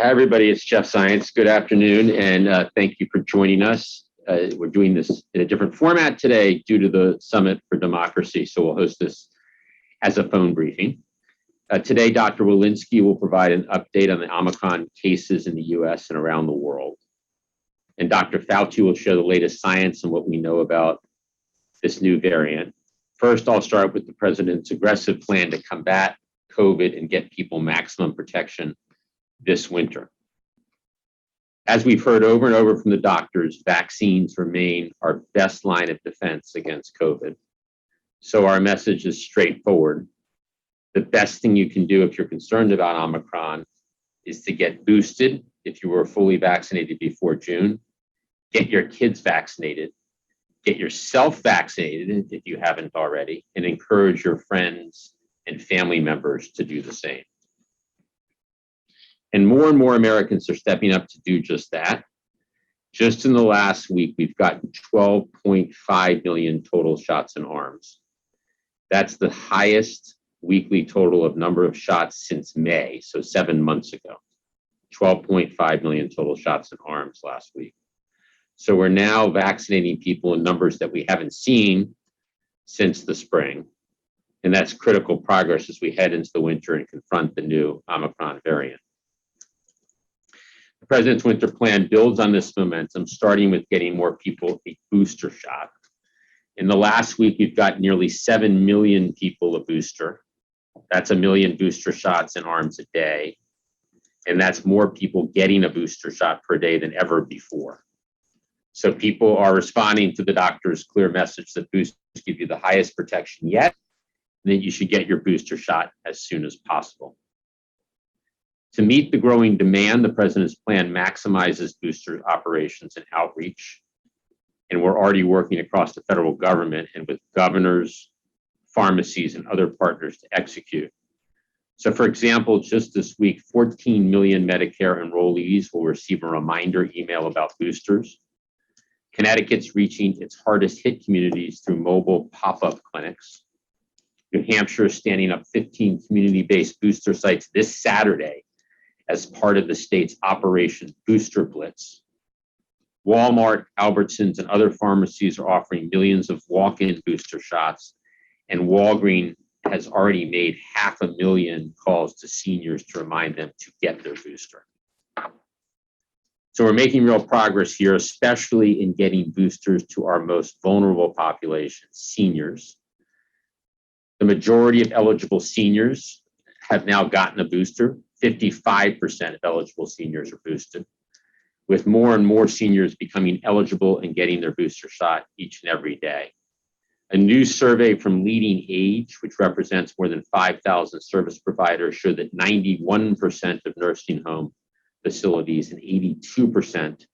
Hi, everybody. It's Jeff Science. Good afternoon, and thank you for joining us. We're doing this in a different format today due to the Summit for Democracy, so we'll host this as a phone briefing. Today, Dr. Walensky will provide an update on the Omicron cases in the US and around the world. And Dr. Fauci will share the latest science and what we know about this new variant. First, I'll start with the president's aggressive plan to combat COVID and get people maximum protection this winter. As we've heard over and over from the doctors, vaccines remain our best line of defense against COVID. So our message is straightforward. The best thing you can do if you're concerned about Omicron is to get boosted if you were fully vaccinated before June, get your kids vaccinated, get yourself vaccinated if you haven't already, and encourage your friends and family members to do the same. And more Americans are stepping up to do just that. Just in the last week, we've gotten 12.5 million total shots in arms. That's the highest weekly total of number of shots since May, so 7 months ago. 12.5 million total shots in arms last week. So we're now vaccinating people in numbers that we haven't seen since the spring. And that's critical progress as we head into the winter and confront the new Omicron variant. The president's winter plan builds on this momentum, starting with getting more people a booster shot. In the last week, we've got nearly 7 million people a booster. That's 1 million booster shots in arms a day. And that's more people getting a booster shot per day than ever before. So people are responding to the doctor's clear message that boosters give you the highest protection yet, and that you should get your booster shot as soon as possible. To meet the growing demand, the president's plan maximizes booster operations and outreach. And we're already working across the federal government and with governors, pharmacies, and other partners to execute. So for example, just this week, 14 million Medicare enrollees will receive a reminder email about boosters. Connecticut's reaching its hardest hit communities through mobile pop-up clinics. New Hampshire is standing up 15 community-based booster sites this Saturday as part of the state's Operation Booster Blitz. Walmart, Albertsons, and other pharmacies are offering millions of walk-in booster shots, and Walgreens has already made 500,000 calls to seniors to remind them to get their booster. So we're making real progress here, especially in getting boosters to our most vulnerable population, seniors. The majority of eligible seniors have now gotten a booster. 55% of eligible seniors are boosted, with more and more seniors becoming eligible and getting their booster shot each and every day. A new survey from Leading Age, which represents more than 5,000 service providers, showed that 91% of nursing home facilities and 82%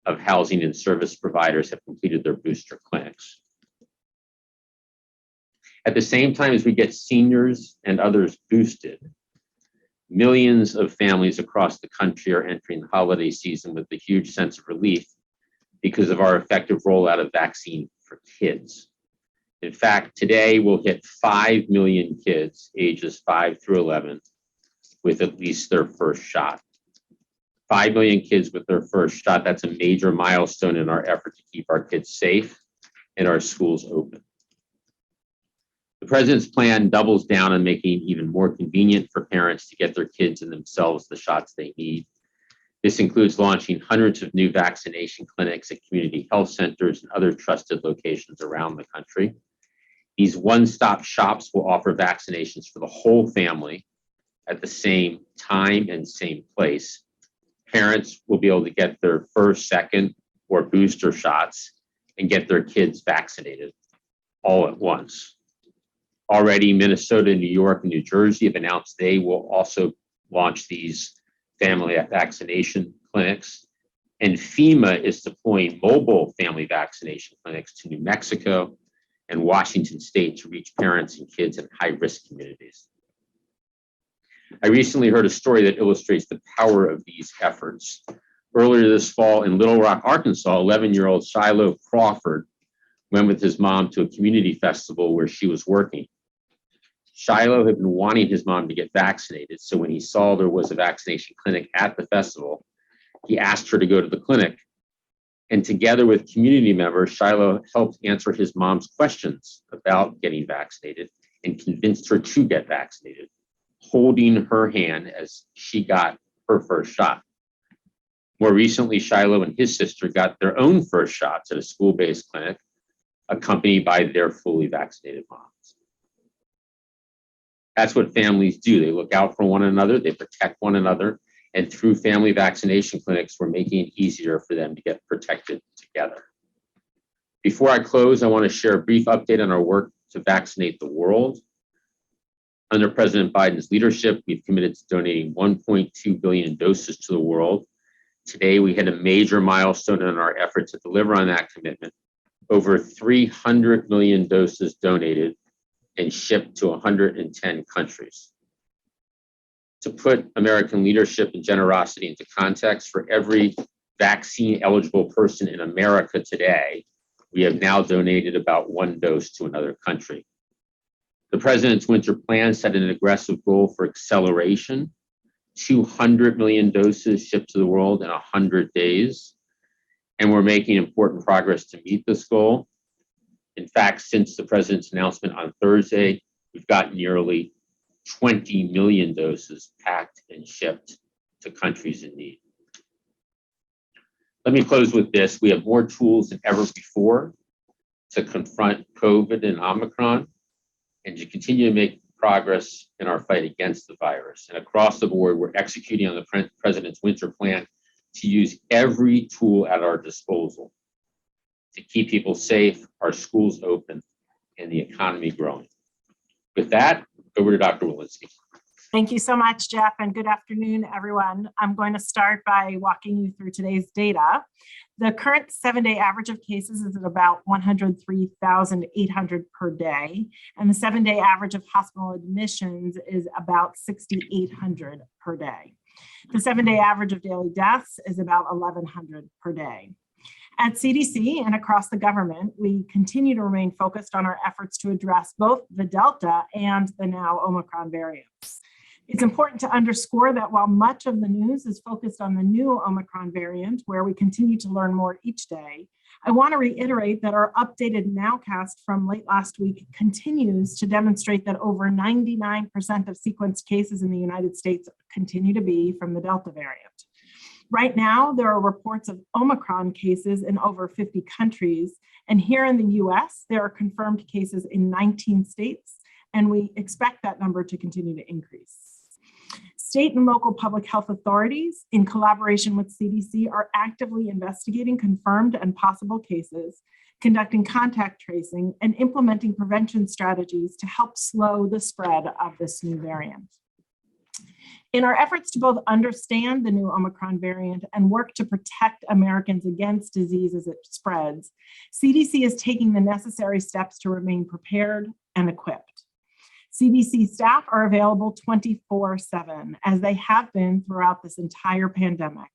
of housing and service providers have completed their booster clinics. At the same time as we get seniors and others boosted, millions of families across the country are entering the holiday season with a huge sense of relief because of our effective rollout of vaccine for kids. In fact, today we'll hit 5 million kids ages 5 through 11 with at least their first shot. 5 million kids with their first shot. That's a major milestone in our effort to keep our kids safe and our schools open. The president's plan doubles down on making it even more convenient for parents to get their kids and themselves the shots they need. This includes launching hundreds of new vaccination clinics at community health centers and other trusted locations around the country. These one-stop shops will offer vaccinations for the whole family at the same time and same place. Parents will be able to get their first, second, or booster shots and get their kids vaccinated all at once. Already, Minnesota, New York, and New Jersey have announced they will also launch these family vaccination clinics. And FEMA is deploying mobile family vaccination clinics to New Mexico and Washington State to reach parents and kids in high-risk communities. I recently heard a story that illustrates the power of these efforts. Earlier this fall in Little Rock, Arkansas, 11-year-old Shiloh Crawford went with his mom to a community festival where she was working. Shiloh had been wanting his mom to get vaccinated, so when he saw there was a vaccination clinic at the festival, he asked her to go to the clinic. And together with community members, Shiloh helped answer his mom's questions about getting vaccinated and convinced her to get vaccinated, holding her hand as she got her first shot. More recently, Shiloh and his sister got their own first shots at a school-based clinic, accompanied by their fully vaccinated moms. That's what families do. They look out for one another, they protect one another, and through family vaccination clinics, we're making it easier for them to get protected together. Before I close, I want to share a brief update on our work to vaccinate the world. Under President Biden's leadership, we've committed to donating 1.2 billion doses to the world. Today, we hit a major milestone in our effort to deliver on that commitment. Over 300 million doses donated and shipped to 110 countries. To put American leadership and generosity into context, for every vaccine-eligible person in America today, we have now donated about 1 dose to another country. The President's Winter Plan set an aggressive goal for acceleration, 200 million doses shipped to the world in 100 days, and we're making important progress to meet this goal. In fact, since the President's announcement on Thursday, we've got nearly 20 million doses packed and shipped to countries in need. Let me close with this. We have more tools than ever before to confront COVID and Omicron and to continue to make progress in our fight against the virus. And across the board, we're executing on the President's Winter Plan to use every tool at our disposal to keep people safe, our schools open, and the economy growing. With that, over to Dr. Walensky. Thank you so much, Jeff, and good afternoon, everyone. I'm going to start by walking you through today's data. The current 7-day average of cases is at about 103,800 per day, and the 7-day average of hospital admissions is about 6,800 per day. The 7-day average of daily deaths is about 1,100 per day. At CDC and across the government, we continue to remain focused on our efforts to address both the Delta and the now Omicron variants. It's important to underscore that while much of the news is focused on the new Omicron variant, where we continue to learn more each day, I want to reiterate that our updated nowcast from late last week continues to demonstrate that over 99% of sequenced cases in the United States continue to be from the Delta variant. Right now, there are reports of Omicron cases in over 50 countries, and here in the US, there are confirmed cases in 19 states, and we expect that number to continue to increase. State and local public health authorities, in collaboration with CDC, are actively investigating confirmed and possible cases, conducting contact tracing, and implementing prevention strategies to help slow the spread of this new variant. In our efforts to both understand the new Omicron variant and work to protect Americans against disease as it spreads, CDC is taking the necessary steps to remain prepared and equipped. CDC staff are available 24/7, as they have been throughout this entire pandemic,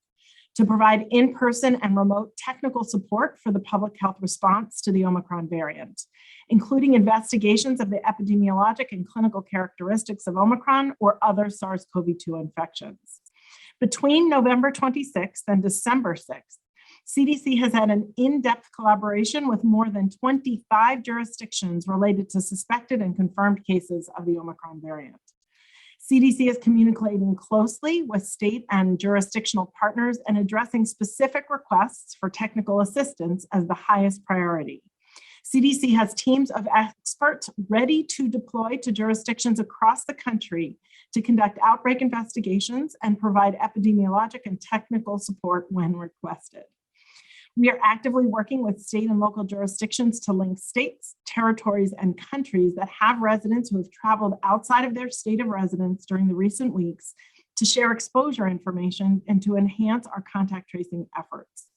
to provide in-person and remote technical support for the public health response to the Omicron variant, including investigations of the epidemiologic and clinical characteristics of Omicron or other SARS-CoV-2 infections. Between November 26th and December 6th, CDC has had an in-depth collaboration with more than 25 jurisdictions related to suspected and confirmed cases of the Omicron variant. CDC is communicating closely with state and jurisdictional partners and addressing specific requests for technical assistance as the highest priority. CDC has teams of experts ready to deploy to jurisdictions across the country to conduct outbreak investigations and provide epidemiologic and technical support when requested. We are actively working with state and local jurisdictions to link states, territories, and countries that have residents who have traveled outside of their state of residence during the recent weeks to share exposure information and to enhance our contact tracing efforts.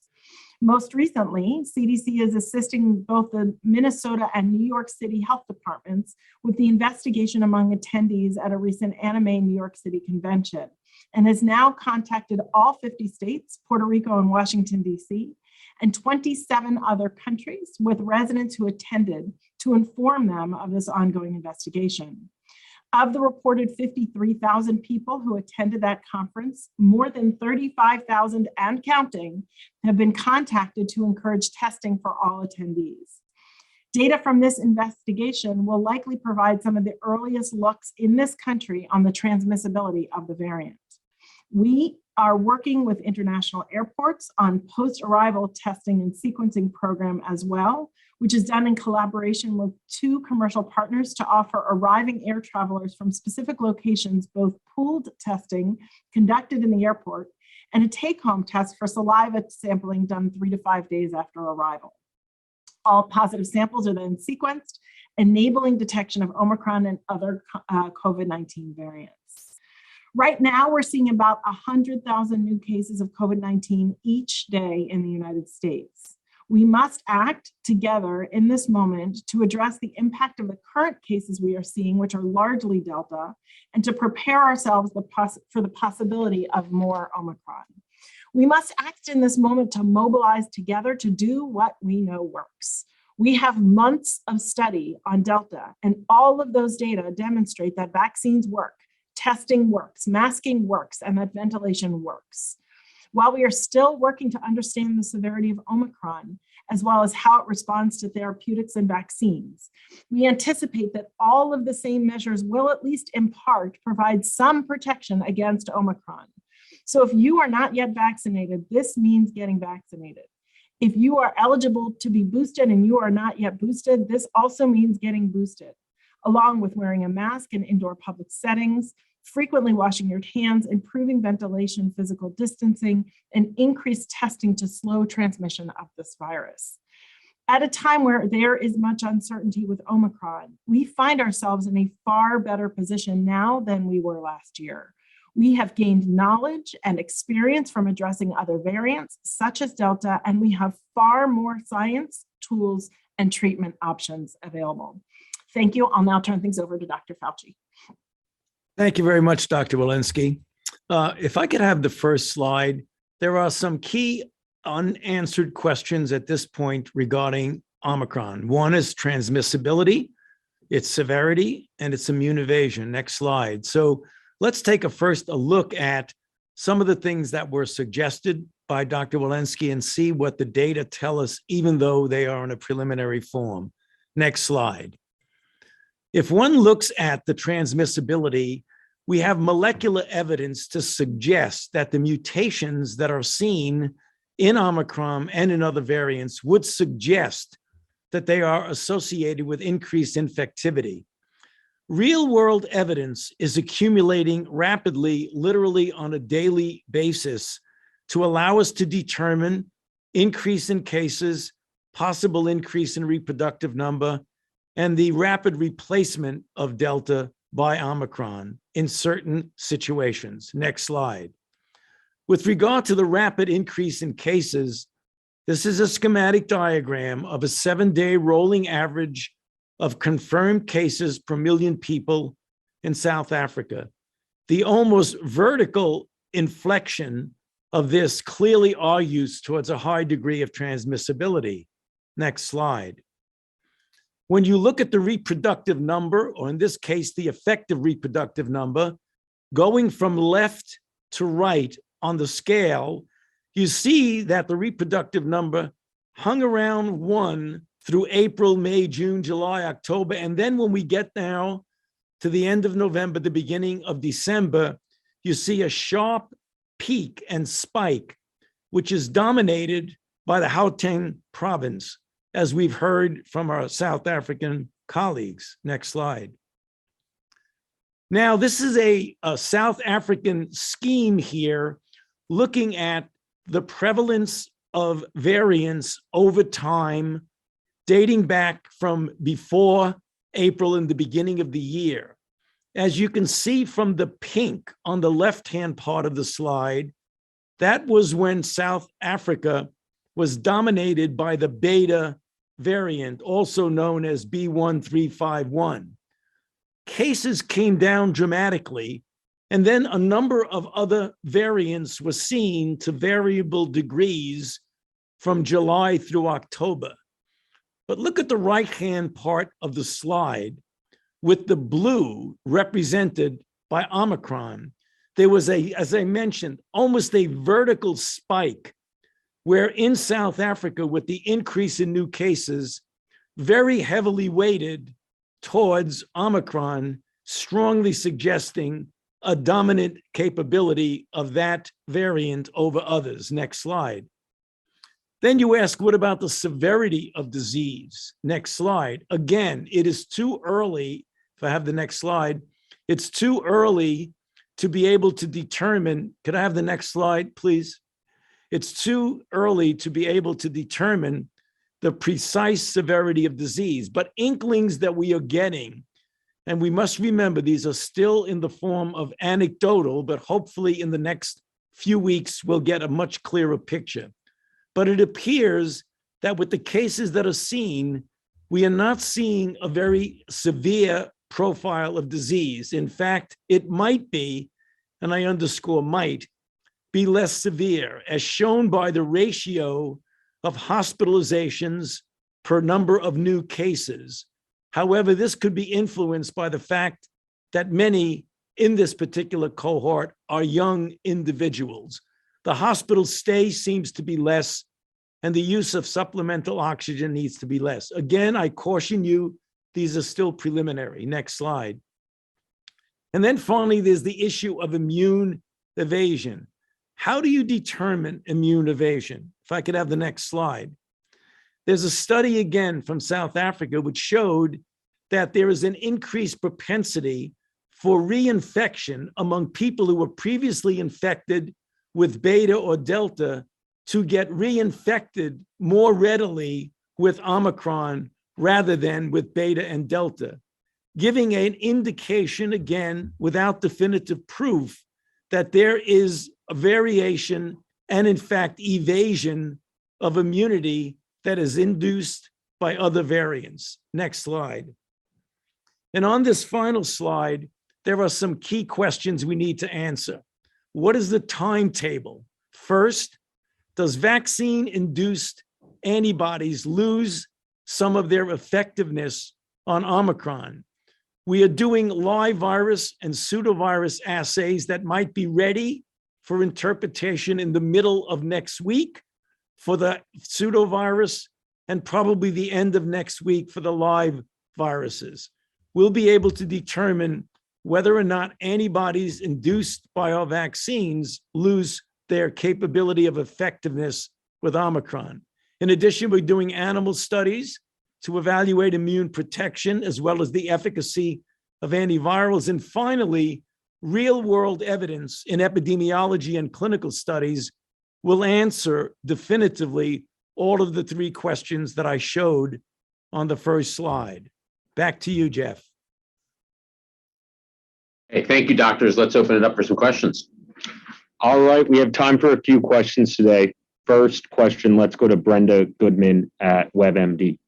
Most recently, CDC is assisting both the Minnesota and New York City health departments with the investigation among attendees at a recent Anime New York City convention, and has now contacted all 50 states, Puerto Rico and Washington, D.C., and 27 other countries with residents who attended to inform them of this ongoing investigation. Of the reported 53,000 people who attended that conference, more than 35,000 and counting have been contacted to encourage testing for all attendees. Data from this investigation will likely provide some of the earliest looks in this country on the transmissibility of the variant. We are working with international airports on post-arrival testing and sequencing program as well, which is done in collaboration with 2 commercial partners to offer arriving air travelers from specific locations both pooled testing conducted in the airport and a take-home test for saliva sampling done 3 to 5 days after arrival. All positive samples are then sequenced, enabling detection of Omicron and other COVID-19 variants. Right now, we're seeing about 100,000 new cases of COVID-19 each day in the United States. We must act together in this moment to address the impact of the current cases we are seeing, which are largely Delta, and to prepare ourselves for the possibility of more Omicron. We must act in this moment to mobilize together to do what we know works. We have months of study on Delta, and all of those data demonstrate that vaccines work, testing works, masking works, and that ventilation works. While we are still working to understand the severity of Omicron, as well as how it responds to therapeutics and vaccines, we anticipate that all of the same measures will, at least in part, provide some protection against Omicron. So if you are not yet vaccinated, this means getting vaccinated. If you are eligible to be boosted and you are not yet boosted, this also means getting boosted, along with wearing a mask in indoor public settings, frequently washing your hands, improving ventilation, physical distancing, and increased testing to slow transmission of this virus. At a time where there is much uncertainty with Omicron, we find ourselves in a far better position now than we were last year. We have gained knowledge and experience from addressing other variants, such as Delta, and we have far more science, tools, and treatment options available. Thank you. I'll now turn things over to Dr. Fauci. Thank you very much, Dr. Walensky. If I could have the first slide, there are some key unanswered questions at this point regarding Omicron. One is transmissibility, its severity, and its immune evasion. Next slide. So let's take a look at some of the things that were suggested by Dr. Walensky and see what the data tell us, even though they are in a preliminary form. Next slide. If one looks at the transmissibility, we have molecular evidence to suggest that the mutations that are seen in Omicron and in other variants would suggest that they are associated with increased infectivity. Real-world evidence is accumulating rapidly, literally on a daily basis, to allow us to determine increase in cases, possible increase in reproductive number, and the rapid replacement of Delta by Omicron in certain situations. Next slide. With regard to the rapid increase in cases, this is a schematic diagram of a 7-day rolling average of confirmed cases per million people in South Africa. The almost vertical inflection of this clearly argues towards a high degree of transmissibility. Next slide. When you look at the reproductive number, or in this case, the effective reproductive number, going from left to right on the scale, you see that the reproductive number hung around 1 through April, May, June, July, October. And then when we get now to the end of November, the beginning of December, you see a sharp peak and spike, which is dominated by the Gauteng province, as we've heard from our South African colleagues. Next slide. Now, this is a South African scheme here, looking at the prevalence of variants over time, dating back from before April and the beginning of the year. As you can see from the pink on the left-hand part of the slide, that was when South Africa was dominated by the Beta variant, also known as B1351. Cases came down dramatically, and then a number of other variants were seen to variable degrees from July through October. But look at the right-hand part of the slide. with the blue represented by Omicron, there was as I mentioned, almost a vertical spike where in South Africa, with the increase in new cases, very heavily weighted towards Omicron, strongly suggesting a dominant capability of that variant over others. Next slide. Then you ask, what about the severity of disease? Next slide. Again, it is too early, if I have the next slide, it's too early to be able to determine, could I have the next slide, please? It's too early to be able to determine the precise severity of disease, but inklings that we are getting, and we must remember these are still in the form of anecdotal, but hopefully in the next few weeks, we'll get a much clearer picture. But it appears that with the cases that are seen, we are not seeing a very severe profile of disease. In fact, it might be, and I underscore might, be less severe, as shown by the ratio of hospitalizations per number of new cases. However, this could be influenced by the fact that many in this particular cohort are young individuals. The hospital stay seems to be less, and the use of supplemental oxygen needs to be less. Again, I caution you, these are still preliminary. Next slide. And then finally, there's the issue of immune evasion. How do you determine immune evasion? If I could have the next slide. There's a study again from South Africa which showed that there is an increased propensity for reinfection among people who were previously infected with beta or delta to get reinfected more readily with Omicron rather than with beta and delta, giving an indication, again, without definitive proof, that there is a variation and, in fact, evasion of immunity that is induced by other variants. Next slide. And on this final slide, there are some key questions we need to answer. What is the timetable? First, does vaccine-induced antibodies lose some of their effectiveness on Omicron? We are doing live virus and pseudovirus assays that might be ready for interpretation in the middle of next week for the pseudovirus and probably the end of next week for the live viruses. We'll be able to determine whether or not antibodies induced by our vaccines lose their capability of effectiveness with Omicron. In addition, we're doing animal studies to evaluate immune protection as well as the efficacy of antivirals. And finally, real-world evidence in epidemiology and clinical studies will answer definitively all of the three questions that I showed on the first slide. Back to you, Jeff. Hey, thank you, doctors. Let's open it up for some questions. All right, we have time for a few questions today. First question, let's go to Brenda Goodman at WebMD.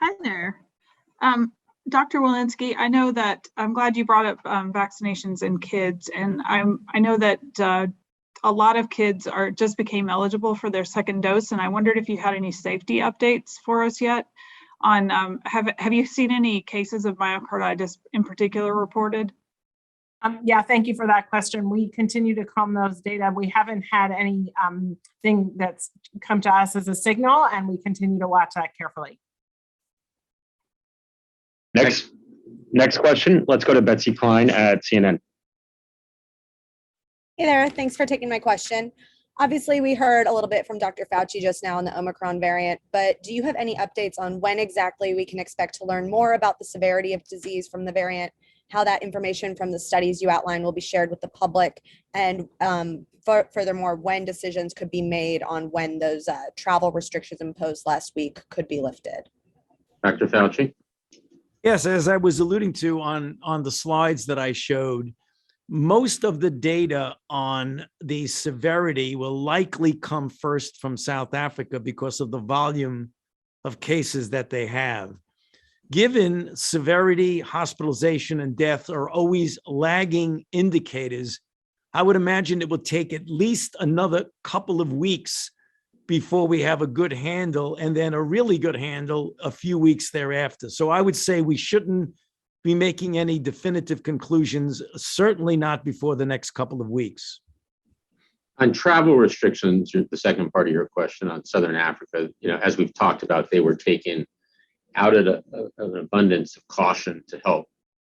Hi there. Dr. Walensky, I know that I'm glad you brought up vaccinations in kids, and I know that a lot of kids just became eligible for their second dose, and I wondered if you had any safety updates for us yet on have you seen any cases of myocarditis in particular reported? Yeah, thank you for that question. We continue to comb those data. We haven't had any thing that's come to us as a signal, and we continue to watch that carefully. Next question, let's go to Betsy Klein at CNN. Hey there, thanks for taking my question. Obviously, we heard a little bit from Dr. Fauci just now on the Omicron variant, but do you have any updates on when exactly we can expect to learn more about the severity of disease from the variant, how that information from the studies you outlined will be shared with the public, and furthermore, when decisions could be made on when those travel restrictions imposed last week could be lifted? Dr. Fauci? Yes, as I was alluding to on the slides that I showed, most of the data on the severity will likely come first from South Africa because of the volume of cases that they have. Given severity, hospitalization, and death are always lagging indicators, I would imagine it will take at least another couple of weeks before we have a good handle, and then a really good handle a few weeks thereafter. So I would say we shouldn't be making any definitive conclusions, certainly not before the next couple of weeks. On travel restrictions, the second part of your question on Southern Africa, as we've talked about, they were taken out of an abundance of caution to help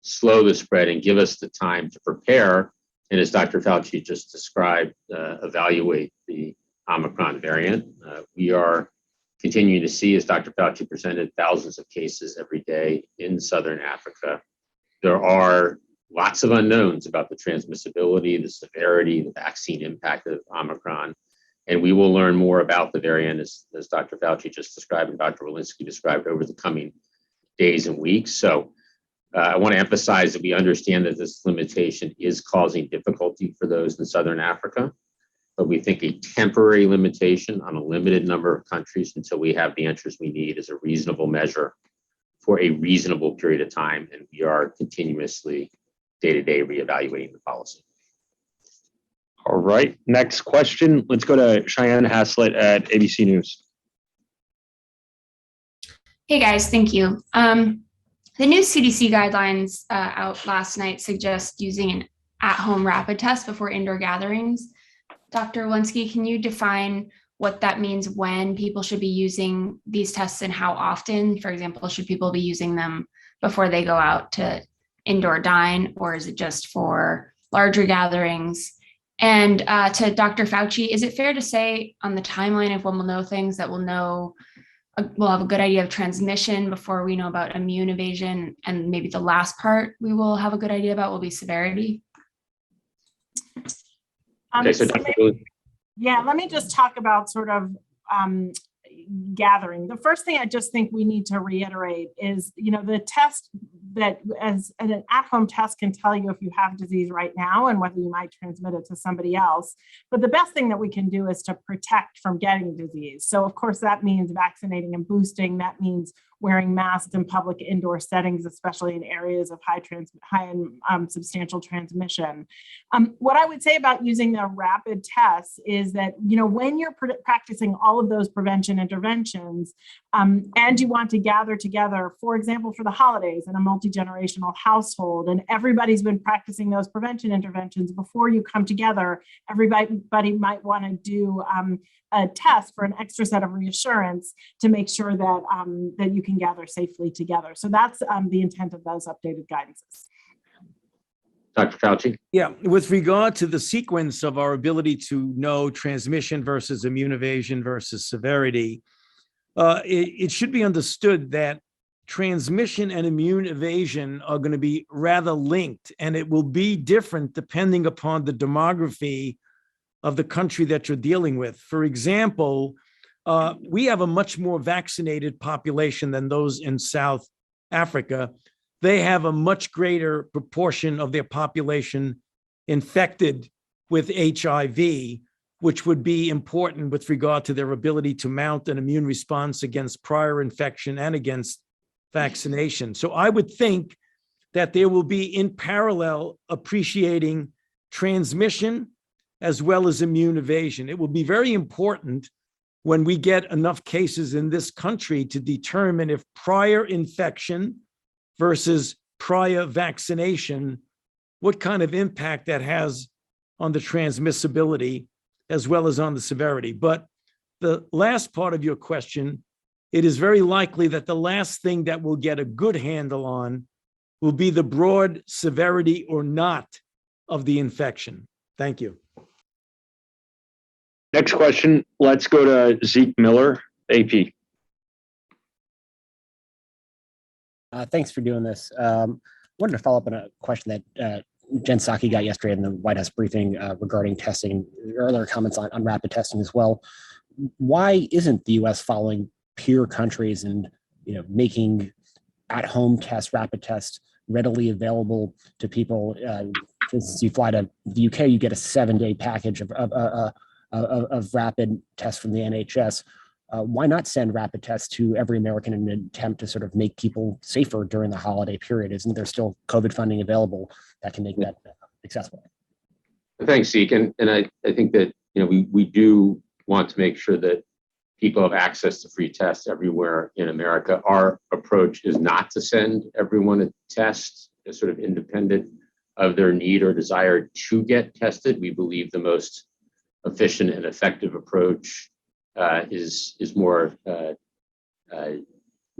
slow the spread and give us the time to prepare. And as Dr. Fauci just described, evaluate the Omicron variant. We are continuing to see, as Dr. Fauci presented, thousands of cases every day in Southern Africa. There are lots of unknowns about the transmissibility, the severity, the vaccine impact of Omicron. And we will learn more about the variant, as Dr. Fauci just described and Dr. Walensky described, over the coming days and weeks. So I want to emphasize that we understand that this limitation is causing difficulty for those in Southern Africa, but we think a temporary limitation on a limited number of countries until we have the answers we need is a reasonable measure for a reasonable period of time. And we are continuously day-to-day reevaluating the policy. All right, next question. Let's go to Cheyenne Haslett at ABC News. Hey guys, thank you. The new CDC guidelines out last night suggest using an at-home rapid test before indoor gatherings. Dr. Walensky, can you define what that means, when people should be using these tests and how often? For example, should people be using them before they go out to indoor dine, or is it just for larger gatherings? And to Dr. Fauci, is it fair to say on the timeline of when we'll know things that we'll have a good idea of transmission before we know about immune evasion, and maybe the last part we will have a good idea about will be severity? Let me just talk about sort of gathering. The first thing I just think we need to reiterate is, the test that as an at-home test can tell you if you have disease right now and whether you might transmit it to somebody else. But the best thing that we can do is to protect from getting disease. So of course that means vaccinating and boosting. That means wearing masks in public indoor settings, especially in areas of high and substantial transmission. What I would say about using the rapid tests is that, when you're practicing all of those prevention interventions and you want to gather together, for example, for the holidays in a multi-generational household, and everybody's been practicing those prevention interventions before you come together, everybody might want to do a test for an extra set of reassurance to make sure that that you can gather safely together. So that's the intent of those updated guidances. Dr. Fauci? Yeah, with regard to the sequence of our ability to know transmission versus immune evasion versus severity, it should be understood that transmission and immune evasion are going to be rather linked, and it will be different depending upon the demography of the country that you're dealing with. For example, we have a much more vaccinated population than those in South Africa. They have a much greater proportion of their population infected with HIV, which would be important with regard to their ability to mount an immune response against prior infection and against vaccination. So I would think that there will be in parallel appreciating transmission as well as immune evasion. It will be very important when we get enough cases in this country to determine if prior infection versus prior vaccination, what kind of impact that has on the transmissibility as well as on the severity. But the last part of your question, it is very likely that the last thing that we'll get a good handle on will be the broad severity or not of the infection. Thank you. Next question. Let's go to Zeke Miller, AP. Thanks for doing this. Wanted to follow up on a question that Jen Psaki got yesterday in the White House briefing regarding testing, earlier comments on rapid testing as well. Why isn't the U.S. following peer countries and making at-home tests, rapid tests readily available to people? For instance, you fly to the UK, you get a 7-day package of rapid tests from the NHS. Why not send rapid tests to every American in an attempt to sort of make people safer during the holiday period? Isn't there still COVID funding available that can make that accessible? Thanks, Zeke. And I think that we do want to make sure that people have access to free tests everywhere in America. Our approach is not to send everyone a test as sort of independent of their need or desire to get tested. We believe the most efficient and effective approach is more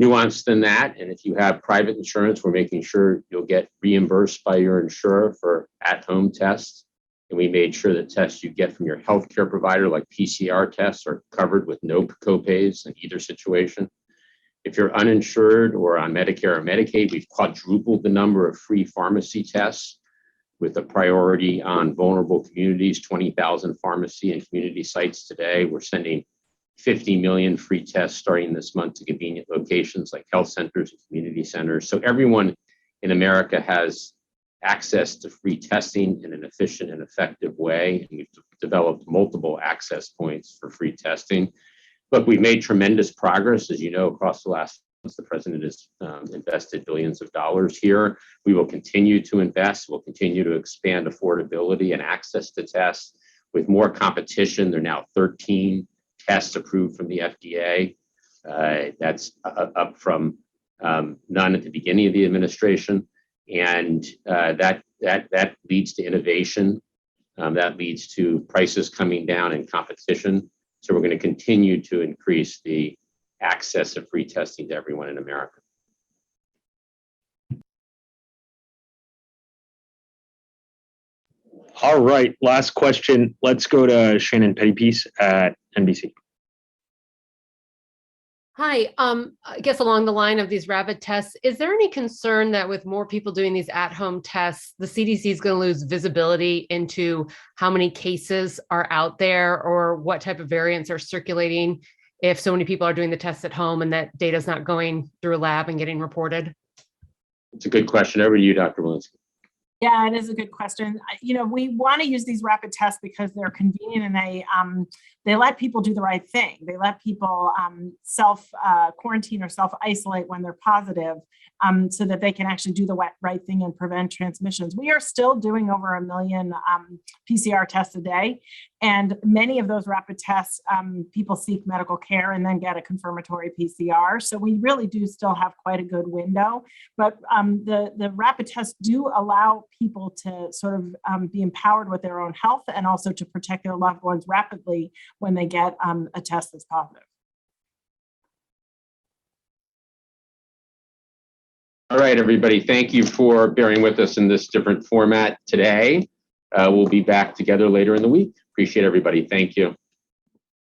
nuanced than that. And if you have private insurance, we're making sure you'll get reimbursed by your insurer for at-home tests. And we made sure that tests you get from your healthcare provider, like PCR tests, are covered with no copays in either situation. If you're uninsured or on Medicare or Medicaid, we've quadrupled the number of free pharmacy tests with a priority on vulnerable communities, 20,000 pharmacy and community sites today. We're sending 50 million free tests starting this month to convenient locations like health centers and community centers. So everyone in America has access to free testing in an efficient and effective way. And we've developed multiple access points for free testing. Look, we've made tremendous progress, as you know, across the last months. The president has invested billions of dollars here. We will continue to invest. We'll continue to expand affordability and access to tests with more competition. There are now 13 tests approved from the FDA. That's up from none at the beginning of the administration. And that leads to innovation. That leads to prices coming down and competition. So we're going to continue to increase the access of free testing to everyone in America. All right, last question. Let's go to Shannon Pettypiece at NBC. Hi, I guess along the line of these rapid tests, is there any concern that with more people doing these at-home tests, the CDC is going to lose visibility into how many cases are out there or what type of variants are circulating if so many people are doing the tests at home and that data is not going through a lab and getting reported? It's a good question. Over to you, Dr. Walensky. Yeah, it is a good question. We want to use these rapid tests because they're convenient and they let people do the right thing. They let people self quarantine or self isolate when they're positive, so that they can actually do the right thing and prevent transmissions. We are still doing over 1 million PCR tests a day, and many of those rapid tests, people seek medical care and then get a confirmatory PCR. So we really do still have quite a good window, but the rapid tests do allow people to sort of be empowered with their own health and also to protect their loved ones rapidly when they get a test that's positive. All right, everybody. Thank you for bearing with us in this different format today. We'll be back together later in the week. Appreciate everybody. Thank you.